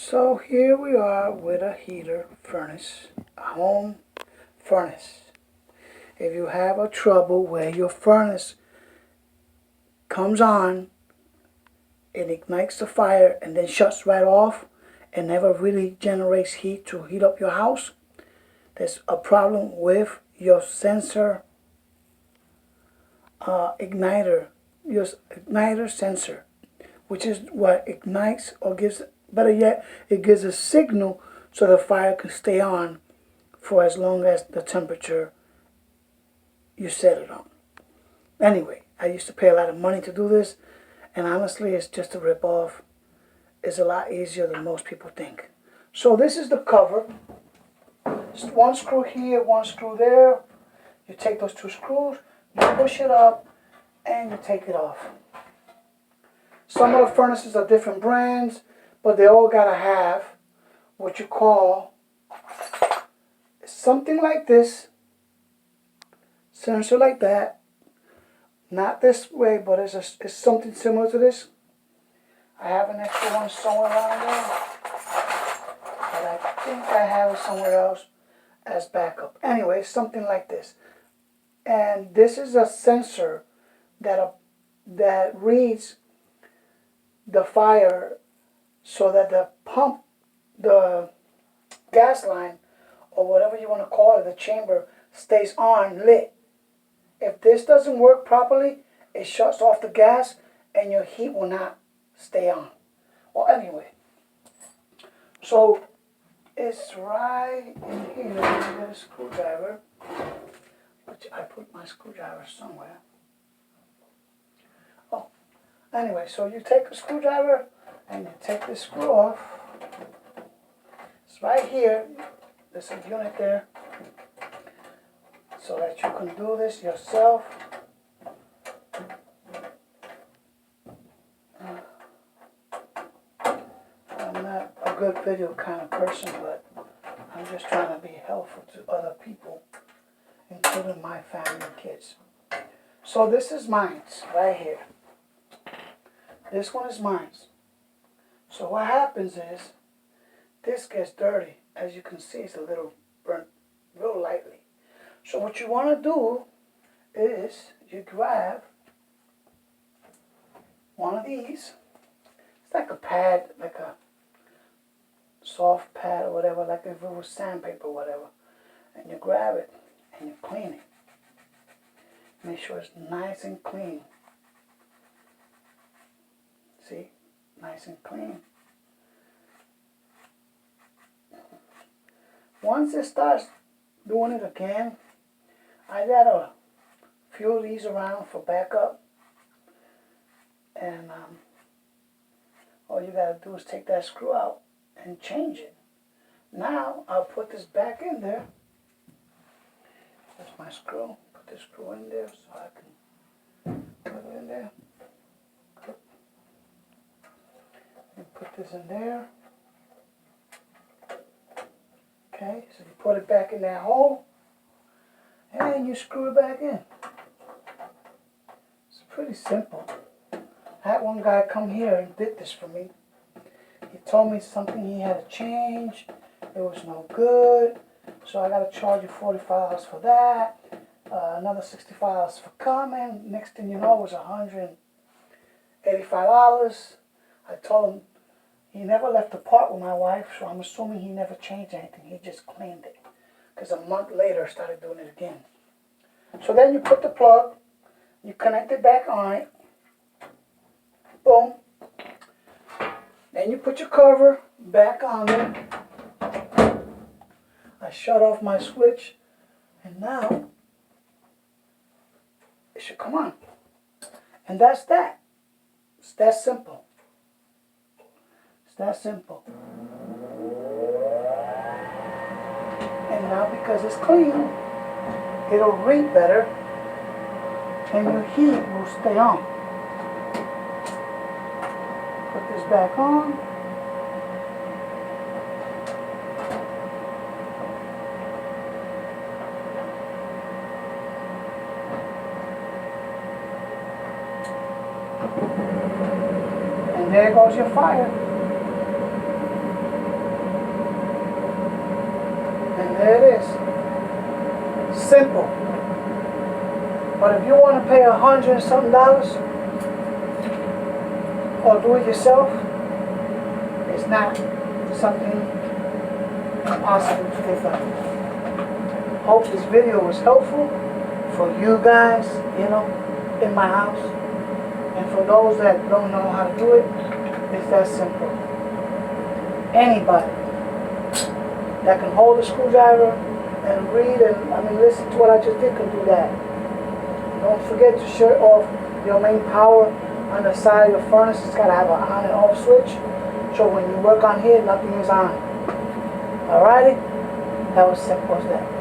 So here we are with a heater furnace, a home furnace. If you have a trouble where your furnace comes on, it ignites the fire and then shuts right off and never really generates heat to heat up your house, there's a problem with your sensor your igniter sensor, which is what ignites or gives, better yet, it gives a signal so the fire can stay on for as long as the temperature you set it on. Anyway, I used to pay a lot of money to do this, and honestly, it's just a rip-off. It's a lot easier than most people think. So this is the cover. It's one screw here, one screw there. You take those two screws, you push it up, and you take it off. Some of the furnaces are different brands, but they all gotta have what you call something like this, sensor like that. Not this way, but it's something similar to this. I have an extra one somewhere around there, but I think I have it somewhere else as backup. Anyway, something like this. And this is a sensor that reads the fire so that the pump, the gas line, or whatever you want to call it, the chamber, stays on, lit. If this doesn't work properly, it shuts off the gas and your heat will not stay on. Well, anyway, so it's right in here. I get a screwdriver, which I put my screwdriver somewhere. Oh, anyway, so you take a screwdriver and you take this screw off. It's right here. There's a unit there, so that you can do this yourself. I'm not a good video kind of person, but I'm just trying to be helpful to other people, including my family and kids. So this is mine, right here. This one is mine. So what happens is, this gets dirty. As you can see, it's a little burnt real lightly. So what you want to do is you grab one of these. It's like a pad, like a soft pad or whatever, like if it was sandpaper or whatever. And you grab it and you clean it. Make sure it's nice and clean. See? Nice and clean. Once it starts doing it again, I got a few of these around for backup. And all you gotta do is take that screw out and change it. Now I'll put this back in there. That's my screw. Put this screw in there so I can put it in there. And put this in there. Okay, so you put it back in that hole and you screw it back in. It's pretty simple. I had one guy come here and did this for me. He told me something he had to change. It was no good. So I got to charge you $45 for that. Another $65 for coming. Next thing you know, it was $185. I told him he never left the part with my wife, so I'm assuming he never changed anything. He just cleaned it. Because a month later, I started doing it again. So then you put the plug, you connect it back on it. Boom. Then you put your cover back on it. I shut off my switch, and now it should come on. And that's that. It's that simple. It's that simple. And now because it's clean, it'll read better, and your heat will stay on. Put this back on. And there goes your fire. There it is. Simple. But if you want to pay $100 and something or do it yourself, it's not something impossible to get done. Hope this video was helpful for you guys, you know, in my house. And for those that don't know how to do it, it's that simple. Anybody that can hold a screwdriver and read and listen to what I just did can do that. Don't forget to shut off your main power on the side of your furnace. It's got to have an on and off switch. So when you work on here, nothing is on. Alrighty? That was simple as that.